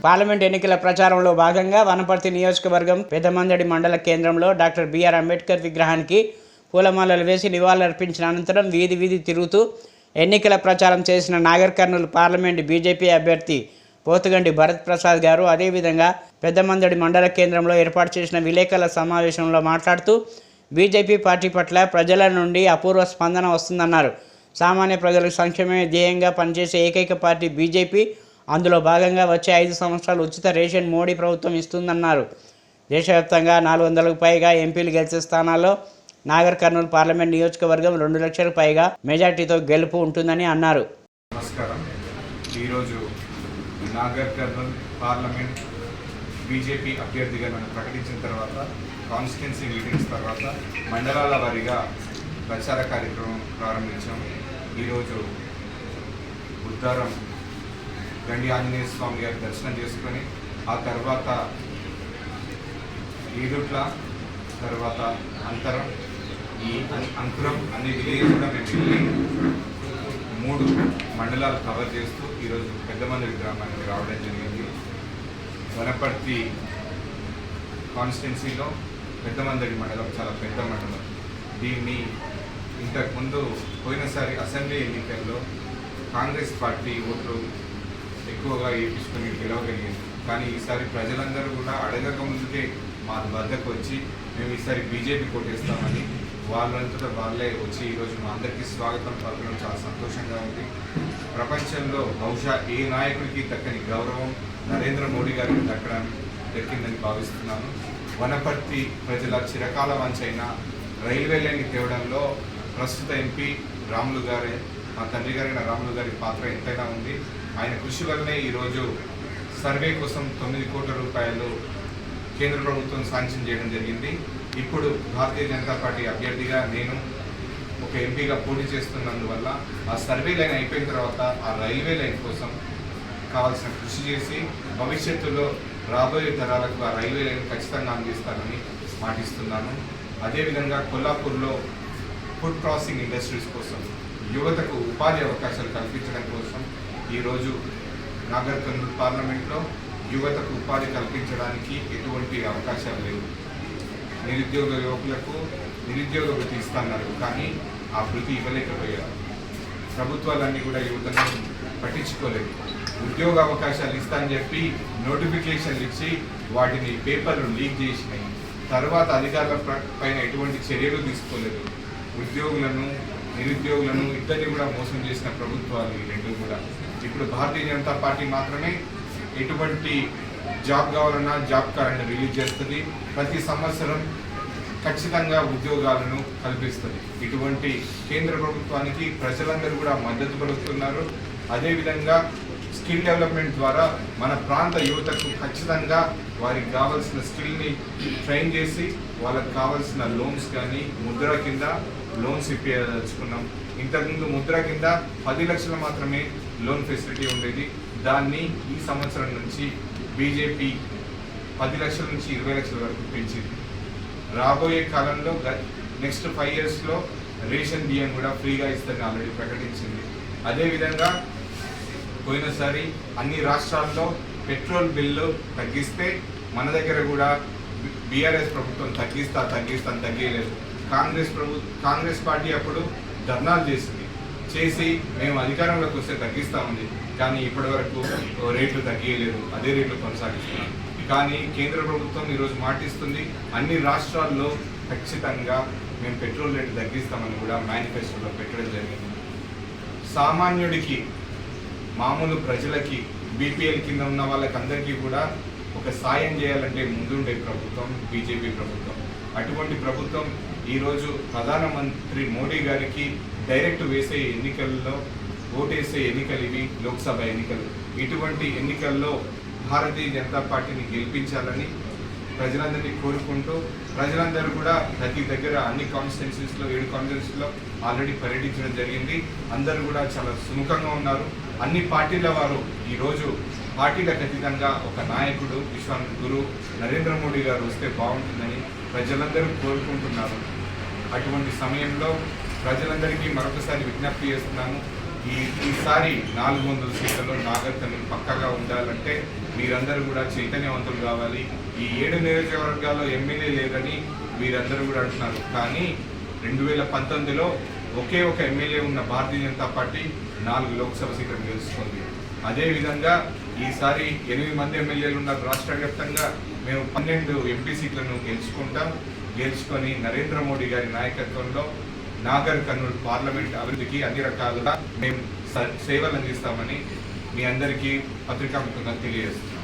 Parliament ఎన్నికల ప్రచారంలో భాగంగా వనపర్తి నియోజకవర్గం పెద్దమందడి మండల కేంద్రంలో డాక్టర్ బిఆర్ అంబేద్కర్ విగ్రహానికి పూలమాలలు వేసి నివాళులర్పించిన అనంతరం వీధి వీధి తిరుగుతూ ఎన్నికల ప్రచారం చేసిన నాగర్ కర్నూలు పార్లమెంటు బీజేపీ అభ్యర్థి పోతుగంటి భరత్ ప్రసాద్ గారు అదేవిధంగా పెద్దమందడి మండల కేంద్రంలో ఏర్పాటు చేసిన విలేకరుల సమావేశంలో మాట్లాడుతూ బీజేపీ పార్టీ పట్ల ప్రజల నుండి అపూర్వ స్పందన వస్తుందన్నారు. సామాన్య ప్రజలకు సంక్షేమమే ధ్యేయంగా పనిచేసే ఏకైక పార్టీ బీజేపీ. అందులో భాగంగా వచ్చే 5 సంవత్సరాలు ఉచిత రేషన్ మోడీ ప్రభుత్వం ఇస్తుందన్నారు. దేశవ్యాప్తంగా 400కు పైగా ఎంపీలు గెలిచే స్థానాల్లో నాగర్ కర్నూలు పార్లమెంట్ నియోజకవర్గం 2 లక్షలకు పైగా మెజార్టీతో గెలుపు ఉంటుందని అన్నారు. నమస్కారం. ఈరోజు నాగర్ కర్నూలు పార్లమెంట్ బీజేపీ అభ్యర్థిగా నన్ను ప్రకటించిన తర్వాత కాన్స్టిట్యున్సీ మీటింగ్స్ తర్వాత మండలాల వారీగా ప్రచార కార్యక్రమం ప్రారంభించాము. ఈరోజు ఉద్దారం గండి ఆంజనేయ స్వామి గారి దర్శనం చేసుకొని ఆ తర్వాత ఈదుట్ల తర్వాత అంతరం ఈ అంకురం అన్ని విలేజ్ కూడా మేము వెళ్ళి 3 మండలాలు కవర్ చేస్తూ ఈరోజు పెద్దమందడి గ్రామానికి రావడం జరిగింది. వనపర్తి కాన్స్టిట్యున్సీలో పెద్దమందడి మండలం చాలా పెద్ద మండలం. దీన్ని ఇంతకుముందు పోయినసారి అసెంబ్లీ ఎన్నికల్లో కాంగ్రెస్ పార్టీ ఓట్లు ఎక్కువగా వేయించుకొని గెలవగలిగింది. కానీ ఈసారి ప్రజలందరూ కూడా అడగక ముందుకే మా వద్దకు వచ్చి మేము ఈసారి బీజేపీ కొట్టేస్తామని వాళ్ళంతటా వాళ్ళే వచ్చి ఈరోజు మా అందరికీ స్వాగతం పలకడం చాలా సంతోషంగా ఉంది. ప్రపంచంలో బహుశా ఏ నాయకుడికి దక్కని గౌరవం నరేంద్ర మోడీ గారికి దక్కిందని భావిస్తున్నాను. వనపర్తి ప్రజల చిరకాల వంచైన రైల్వే లైన్ తేవడంలో ప్రస్తుత ఎంపీ రాములు గారే, మా తండ్రి గారైన రాములు గారి పాత్ర ఎంతైనా ఉంది. ఆయన కృషి వల్లనే ఈరోజు సర్వే కోసం 9 కోట్ల రూపాయలు కేంద్ర ప్రభుత్వం శాంక్షన్ చేయడం జరిగింది. ఇప్పుడు భారతీయ జనతా పార్టీ అభ్యర్థిగా నేను ఒక ఎంపీగా పోటీ చేస్తున్నందువల్ల ఆ సర్వే లైన్ అయిపోయిన తర్వాత ఆ రైల్వే లైన్ కోసం కావాల్సిన కృషి చేసి భవిష్యత్తులో రాబోయే తరాలకు ఆ రైల్వే లైన్ ఖచ్చితంగా అందిస్తానని మాటిస్తున్నాను. అదేవిధంగా కొల్లాపూర్లో ఫుడ్ ప్రాసెసింగ్ ఇండస్ట్రీస్ కోసం యువతకు ఉపాధి అవకాశాలు కల్పించడం కోసం ఈరోజు నాగర్ కర్నూలు పార్లమెంట్లో యువతకు ఉపాధి కల్పించడానికి ఎటువంటి అవకాశాలు లేవు. నిరుద్యోగ యువకులకు నిరుద్యోగ వృత్తి ఇస్తున్నారు, కానీ ఆ వృత్తి ఇవ్వలేకపోయారు. ప్రభుత్వాలన్నీ కూడా యువతను పట్టించుకోలేదు. ఉద్యోగ అవకాశాలు ఇస్తానని చెప్పి నోటిఫికేషన్లు ఇచ్చి వాటిని పేపర్లు లీక్ చేసినాయి. తర్వాత అధికారుల పైన ఎటువంటి చర్యలు తీసుకోలేదు. ఉద్యోగులను నిరుద్యోగులను ఇద్దరిని కూడా మోసం చేసిన ప్రభుత్వాలు ఈ రెండు కూడా. ఇప్పుడు భారతీయ జనతా పార్టీ మాత్రమే ఎటువంటి జాబ్ కావాలన్నా జాబ్ కార్డును రిలీజ్ చేస్తుంది. ప్రతి సంవత్సరం ఖచ్చితంగా ఉద్యోగాలను కల్పిస్తుంది. ఇటువంటి కేంద్ర ప్రభుత్వానికి ప్రజలందరూ కూడా మద్దతు పలుకుతున్నారు. అదేవిధంగా స్కిల్ డెవలప్మెంట్ ద్వారా మన ప్రాంత యువతకు ఖచ్చితంగా వారికి కావాల్సిన స్కిల్ని ట్రైన్ చేసి వాళ్ళకి కావాల్సిన లోన్స్ కానీ ముద్ర కింద లోన్స్ ఇప్పించుకున్నాం. ఇంతకుముందు ముద్ర కింద 10 లక్షలు మాత్రమే లోన్ ఫెసిలిటీ ఉండేది. దాన్ని ఈ సంవత్సరం నుంచి బీజేపీ 10 లక్షల నుంచి 20 లక్షల వరకు పెంచింది. రాబోయే కాలంలో నెక్స్ట్ 5 ఇయర్స్లో రేషన్ బియ్యం కూడా ఫ్రీగా ఇస్తుందని ఆల్రెడీ ప్రకటించింది. అదేవిధంగా పోయినసారి అన్ని రాష్ట్రాల్లో పెట్రోల్ బిల్లు తగ్గిస్తే మన దగ్గర కూడా బీఆర్ఎస్ ప్రభుత్వం తగ్గలేదు. కాంగ్రెస్ పార్టీ అప్పుడు ధర్నాలు చేసి మేము అధికారంలోకి వస్తే తగ్గిస్తామంది, కానీ ఇప్పటి వరకు రేట్లు తగ్గియలేదు, అదే రేట్లు కొనసాగిస్తున్నాం. కానీ కేంద్ర ప్రభుత్వం ఈరోజు మాటిస్తుంది, అన్ని రాష్ట్రాల్లో ఖచ్చితంగా మేము పెట్రోల్ రేటు తగ్గిస్తామని కూడా మేనిఫెస్టోలో పెట్టడం జరిగింది. సామాన్యుడికి, మామూలు ప్రజలకి, బీపీఎల్ కింద ఉన్న వాళ్ళకందరికీ కూడా ఒక సాయం చేయాలంటే ముందుండే ప్రభుత్వం బీజేపీ ప్రభుత్వం. అటువంటి ప్రభుత్వం ఈరోజు ప్రధానమంత్రి మోడీ గారికి డైరెక్ట్ వేసే ఎన్నికల్లో ఓటేసే ఎన్నికలు ఇవి లోక్సభ ఎన్నికలు. ఇటువంటి ఎన్నికల్లో భారతీయ జనతా పార్టీని గెలిపించాలని ప్రజలందరినీ కోరుకుంటూ, ప్రజలందరూ కూడా ప్రతి దగ్గర అన్ని కాన్స్టిట్యున్సీస్లో 7 కాన్స్టిట్యున్సీలో ఆల్రెడీ పర్యటించడం జరిగింది. అందరూ కూడా చాలా సుముఖంగా ఉన్నారు. అన్ని పార్టీల వారు ఈరోజు పార్టీలకు అతీతంగా ఒక నాయకుడు, విశ్వానికి గురు నరేంద్ర మోడీ గారు వస్తే బాగుంటుందని ప్రజలందరూ కోరుకుంటున్నారు. అటువంటి సమయంలో ప్రజలందరికీ మరొకసారి విజ్ఞప్తి చేస్తున్నాను, ఈసారి 400 సీట్లలో నాగర్ కర్నూలు పక్కగా ఉండాలంటే మీరందరూ కూడా చైతన్యవంతులు కావాలి. ఈ 7 నియోజకవర్గాల్లో ఎమ్మెల్యే లేదని మీరందరూ కూడా అంటున్నారు. కానీ 2019లో ఒకే ఒక ఎమ్మెల్యే ఉన్న భారతీయ జనతా పార్టీ 4 లోక్సభ సీట్లను గెలుచుకుంది. అదేవిధంగా ఈసారి 8 మంది ఎమ్మెల్యేలు ఉన్న రాష్ట్ర వ్యాప్తంగా మేము 12 ఎంపీ సీట్లను గెలుచుకొని నరేంద్ర మోడీ గారి నాయకత్వంలో నాగర్ కర్నూలు పార్లమెంట్ అభివృద్ధికి అన్ని రకాలుగా మేము సేవలు అందిస్తామని మీ అందరికీ పత్రికాముఖంగా తెలియజేస్తున్నాం.